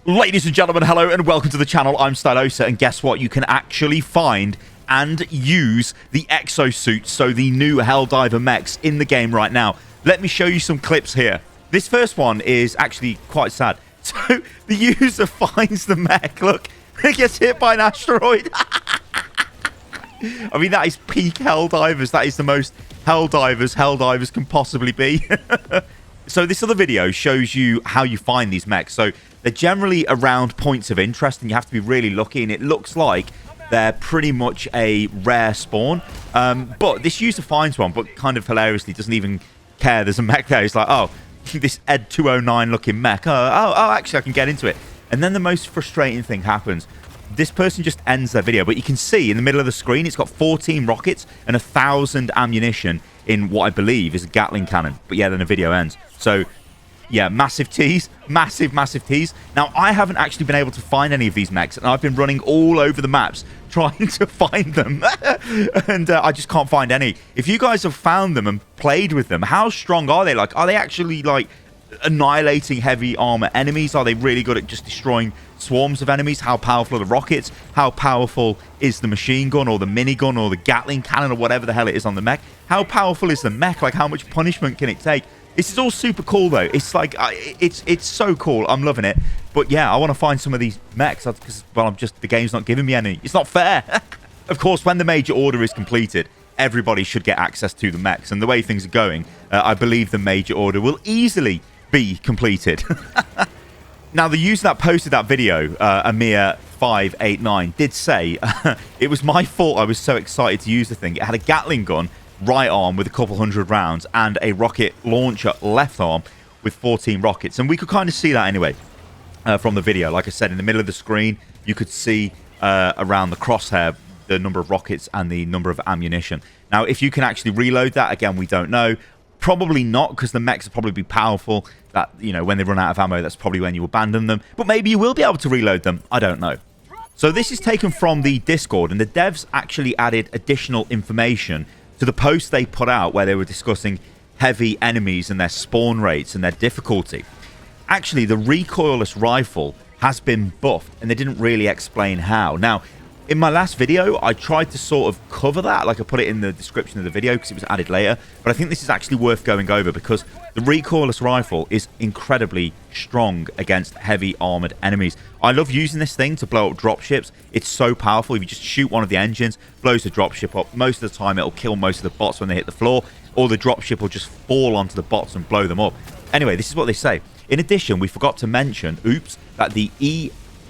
Ladies and gentlemen, hello and welcome to the channel. I'm Stylosa, and guess what? You can actually find and use the exosuits, so the new Helldiver mechs in the game right now. Let me show you some clips here. This first one is actually quite sad. So the user finds the mech, look, it gets hit by an asteroid. I mean, that is peak Helldivers. That is the most Helldivers can possibly be. So this other video shows you how you find these mechs. So they're generally around points of interest, and you have to be really lucky, and it looks like they're pretty much a rare spawn. But this user finds one, but kind of hilariously doesn't even care there's a mech there. He's like, oh, this Ed 209 looking mech. Oh, actually, I can get into it. And then the most frustrating thing happens. This person just ends their video, but you can see in the middle of the screen, it's got 14 rockets and 1,000 ammunition in what I believe is a Gatling cannon. But yeah, then the video ends. So yeah, massive tease, massive tease. Now, I haven't actually been able to find any of these mechs, and I've been running all over the maps trying to find them, and I just can't find any. If you guys have found them and played with them, how strong are they? Like, are they actually like annihilating heavy armor enemies? Are they really good at just destroying swarms of enemies? How powerful are the rockets? How powerful is the machine gun or the minigun or the Gatling cannon or whatever the hell it is on the mech? How powerful is the mech? Like, how much punishment can it take? This is all super cool, though. It's like, it's so cool. I'm loving it. But yeah, I want to find some of these mechs because, well, the game's not giving me any. It's not fair. Of course, when the major order is completed, everybody should get access to the mechs. And the way things are going, I believe the major order will easily be completed. Now, the user that posted that video, Amir589, did say it was my fault. I was so excited to use the thing. It had a Gatling gun right arm with a couple hundred rounds and a rocket launcher left arm with 14 rockets, and we could kind of see that anyway from the video. Like I said, in the middle of the screen you could see around the crosshair the number of rockets and the number of ammunition. Now, if you can actually reload that, again, we don't know. Probably not, because the mechs will probably be powerful. That, you know, when they run out of ammo, that's probably when you abandon them. But maybe you will be able to reload them. I don't know. So this is taken from the Discord, and the devs actually added additional information to the post they put out where they were discussing heavy enemies and their spawn rates and their difficulty. Actually, the recoilless rifle has been buffed, and they didn't really explain how. Now, in my last video, I tried to sort of cover that, like I put it in the description of the video because it was added later, but I think this is actually worth going over because the recoilless rifle is incredibly strong against heavy armored enemies. I love using this thing to blow up dropships. It's so powerful. If you just shoot one of the engines, blows the dropship up. Most of the time, it'll kill most of the bots when they hit the floor, or the dropship will just fall onto the bots and blow them up. Anyway, this is what they say. In addition, we forgot to mention, oops, that the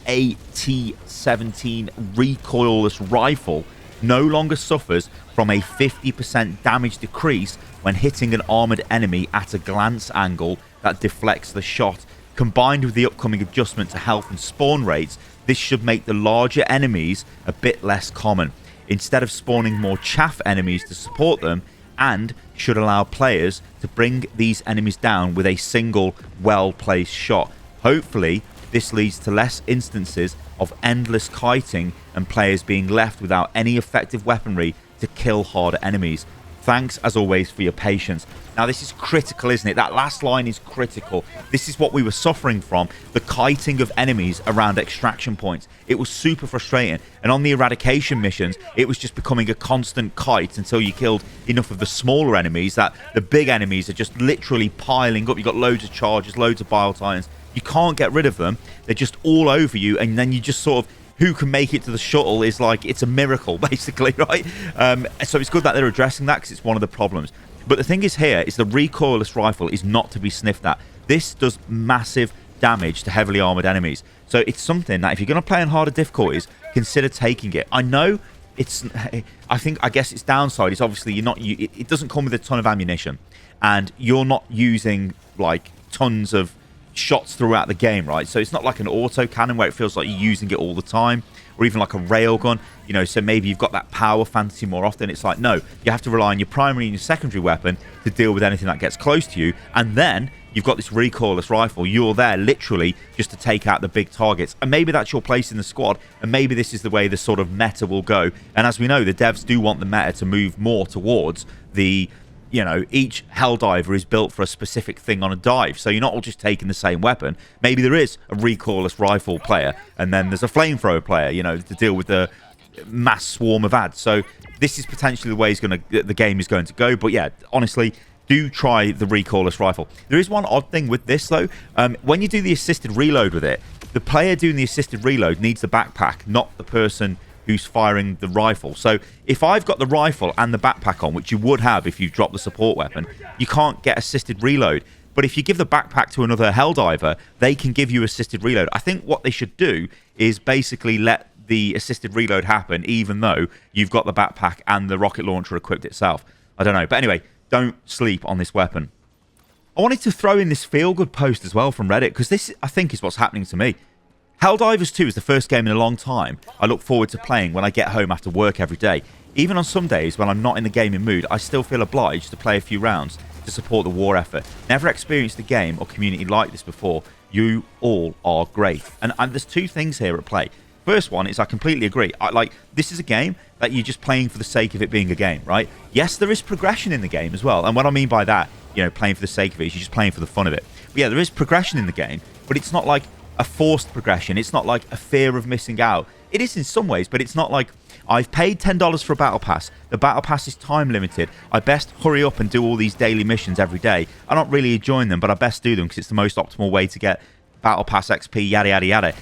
AT-17 recoilless rifle no longer suffers from a 50% damage decrease when hitting an armored enemy at a glance angle that deflects the shot. Combined with the upcoming adjustment to health and spawn rates, this should make the larger enemies a bit less common, instead of spawning more chaff enemies to support them, and should allow players to bring these enemies down with a single well-placed shot. Hopefully, this leads to less instances of endless kiting and players being left without any effective weaponry to kill harder enemies. Thanks, as always, for your patience. Now, this is critical, isn't it? That last line is critical. This is what we were suffering from, the kiting of enemies around extraction points. It was super frustrating. And on the eradication missions, it was just becoming a constant kite until you killed enough of the smaller enemies that the big enemies are just literally piling up. You've got loads of charges, loads of bile titans. You can't get rid of them. They're just all over you, and then you just sort of, who can make it to the shuttle is like, it's a miracle, basically, right? So it's good that they're addressing that because it's one of the problems. But the thing is here is the recoilless rifle is not to be sniffed at. This does massive damage to heavily armored enemies. So it's something that if you're going to play on harder difficulties, consider taking it. I know it's, I guess its downside is obviously it doesn't come with a ton of ammunition, and you're not using like tons of shots throughout the game, right? So it's not like an auto cannon where it feels like you're using it all the time, or even like a railgun, you know, so maybe you've got that power fantasy more often. It's like, no, you have to rely on your primary and your secondary weapon to deal with anything that gets close to you, and then you've got this recoilless rifle. You're there literally just to take out the big targets, and maybe that's your place in the squad, and maybe this is the way the sort of meta will go. And as we know, the devs do want the meta to move more towards the you know, each Helldiver is built for a specific thing on a dive. So you're not all just taking the same weapon. Maybe there is a recoilless rifle player, and then there's a flamethrower player, you know, to deal with the mass swarm of ads. So this is potentially the way the game is going to go. But yeah, honestly, do try the recoilless rifle. There is one odd thing with this, though. When you do the assisted reload with it, the player doing the assisted reload needs the backpack, not the person who's firing the rifle. So if I've got the rifle and the backpack on, which you would have if you drop the support weapon, you can't get assisted reload. But if you give the backpack to another Helldiver, they can give you assisted reload. I think what they should do is basically let the assisted reload happen, even though you've got the backpack and the rocket launcher equipped itself. I don't know. But anyway, don't sleep on this weapon. I wanted to throw in this feel-good post as well from Reddit, because this, I think, is what's happening to me. Helldivers 2 is the first game in a long time I look forward to playing when I get home after work every day. Even on some days when I'm not in the gaming mood, I still feel obliged to play a few rounds to support the war effort. Never experienced a game or community like this before. You all are great. And there's two things here at play. First one is I completely agree. This is a game that you're just playing for the sake of it being a game, right? Yes, there is progression in the game as well. And what I mean by that, you know, playing for the sake of it is you're just playing for the fun of it. But yeah, there is progression in the game, but it's not like a forced progression. It's not like a fear of missing out. It is in some ways, but it's not like I've paid $10 for a battle pass. The battle pass is time limited. I best hurry up and do all these daily missions every day. I'm not really enjoying them, but I best do them because it's the most optimal way to get battle pass XP, yada, yada, yada.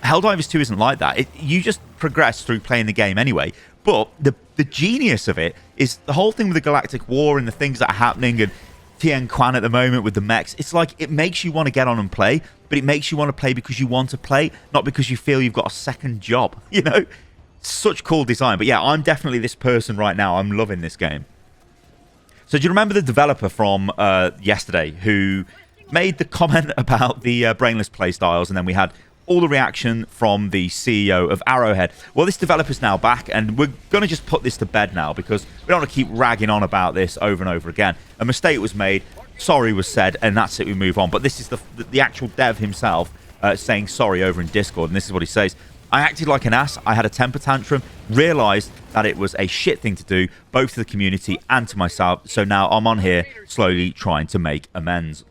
Helldivers 2 isn't like that. You just progress through playing the game anyway. But the genius of it is the whole thing with the Galactic War and the things that are happening and Tien Kwan at the moment with the mechs. It's like it makes you want to get on and play, but it makes you want to play because you want to play, not because you feel you've got a second job, you know? Such cool design. But yeah, I'm definitely this person right now. I'm loving this game. So do you remember the developer from yesterday who made the comment about the brainless playstyles, and then we had all the reaction from the CEO of Arrowhead? Well, this developer's now back, and we're going to just put this to bed now because we don't want to keep ragging on about this over and over again. A mistake was made, sorry was said, and that's it, we move on. But this is the actual dev himself saying sorry over in Discord, and this is what he says. I acted like an ass, I had a temper tantrum, realised that it was a shit thing to do, both to the community and to myself, so now I'm on here slowly trying to make amends.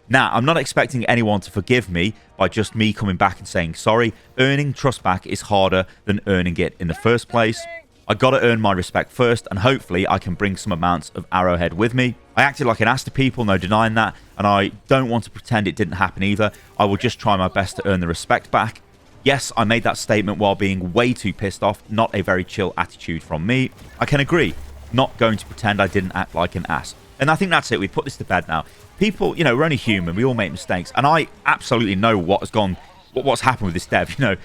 Now, I'm not expecting anyone to forgive me by just me coming back and saying sorry. Earning trust back is harder than earning it in the first place. I gotta earn my respect first, and hopefully I can bring some amounts of Arrowhead with me. I acted like an ass to people, no denying that, and I don't want to pretend it didn't happen either. I will just try my best to earn the respect back. Yes, I made that statement while being way too pissed off, not a very chill attitude from me. I can agree, not going to pretend I didn't act like an ass. And I think that's it, we put this to bed now. People, you know, we're only human, we all make mistakes, and I absolutely know what's happened with this dev. You know,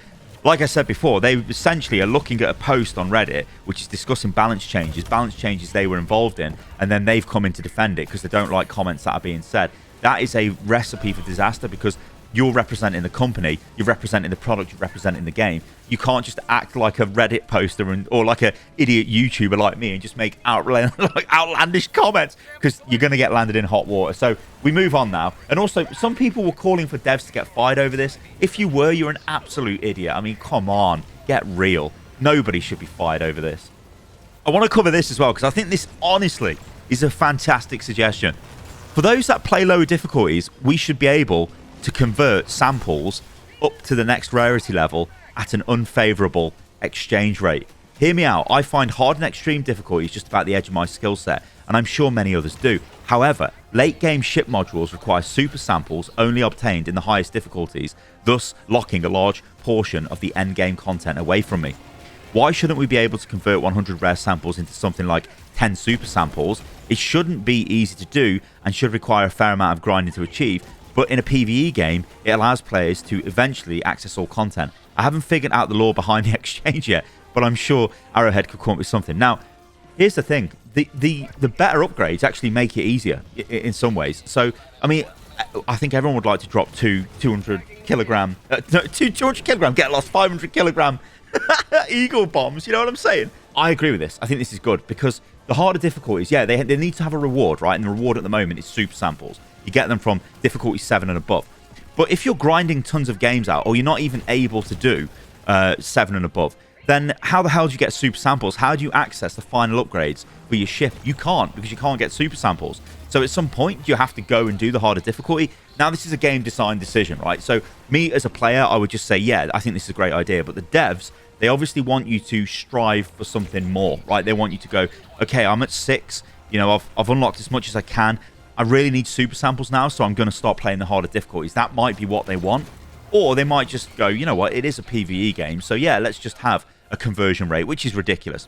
like I said before, they essentially are looking at a post on Reddit which is discussing balance changes they were involved in, and then they've come in to defend it because they don't like comments that are being said. That is a recipe for disaster, because you're representing the company, you're representing the product, you're representing the game. You can't just act like a Reddit poster or like an idiot YouTuber like me and just make outlandish comments, because you're going to get landed in hot water. So we move on now. And also, some people were calling for devs to get fired over this. If you were, you're an absolute idiot. I mean, come on, get real. Nobody should be fired over this. I want to cover this as well, because I think this honestly is a fantastic suggestion. For those that play lower difficulties, we should be able to convert samples up to the next rarity level at an unfavorable exchange rate. Hear me out. I find hard and extreme difficulties just about the edge of my skill set, and I'm sure many others do. However, late game ship modules require super samples only obtained in the highest difficulties, thus locking a large portion of the end game content away from me. Why shouldn't we be able to convert 100 rare samples into something like 10 super samples? It shouldn't be easy to do and should require a fair amount of grinding to achieve. But in a PvE game, it allows players to eventually access all content. I haven't figured out the lore behind the exchange yet, but I'm sure Arrowhead could come up with something. Now, here's the thing. The better upgrades actually make it easier in some ways. So, I mean, I think everyone would like to drop 200 kilogram, 200 kilogram, get lost 500 kilogram eagle bombs. You know what I'm saying? I agree with this. I think this is good, because the harder difficulties, yeah, they need to have a reward, right? And the reward at the moment is super samples. You get them from difficulty 7 and above. But if you're grinding tons of games out, or you're not even able to do 7 and above, then how the hell do you get super samples? How do you access the final upgrades for your ship? You can't, because you can't get super samples. So at some point, you have to go and do the harder difficulty. Now, this is a game design decision, right? So me as a player, I would just say, yeah, I think this is a great idea. But the devs, they obviously want you to strive for something more, right? They want you to go, okay, I'm at 6. You know, I've unlocked as much as I can. I really need super samples now, so I'm going to start playing the harder difficulties. That might be what they want. Or they might just go, you know what, it is a PvE game. So yeah, let's just have a conversion rate, which is ridiculous.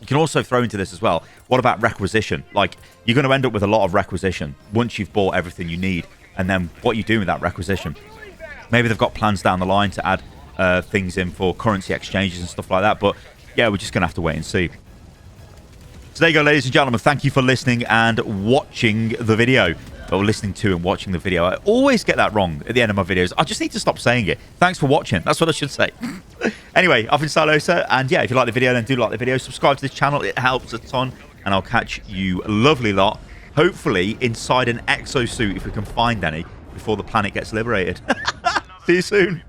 You can also throw into this as well, what about requisition? Like, you're going to end up with a lot of requisition once you've bought everything you need. And then what are you doing with that requisition? Maybe they've got plans down the line to add things in for currency exchanges and stuff like that. But yeah, we're just going to have to wait and see. So there you go, ladies and gentlemen. Thank you for listening and watching the video. Or listening to and watching the video. I always get that wrong at the end of my videos. I just need to stop saying it. Thanks for watching. That's what I should say. Anyway, I've been Stylosa, and yeah, if you like the video, then do like the video. Subscribe to this channel. It helps a ton. And I'll catch you lovely lot, hopefully inside an exosuit, if we can find any, before the planet gets liberated. See you soon.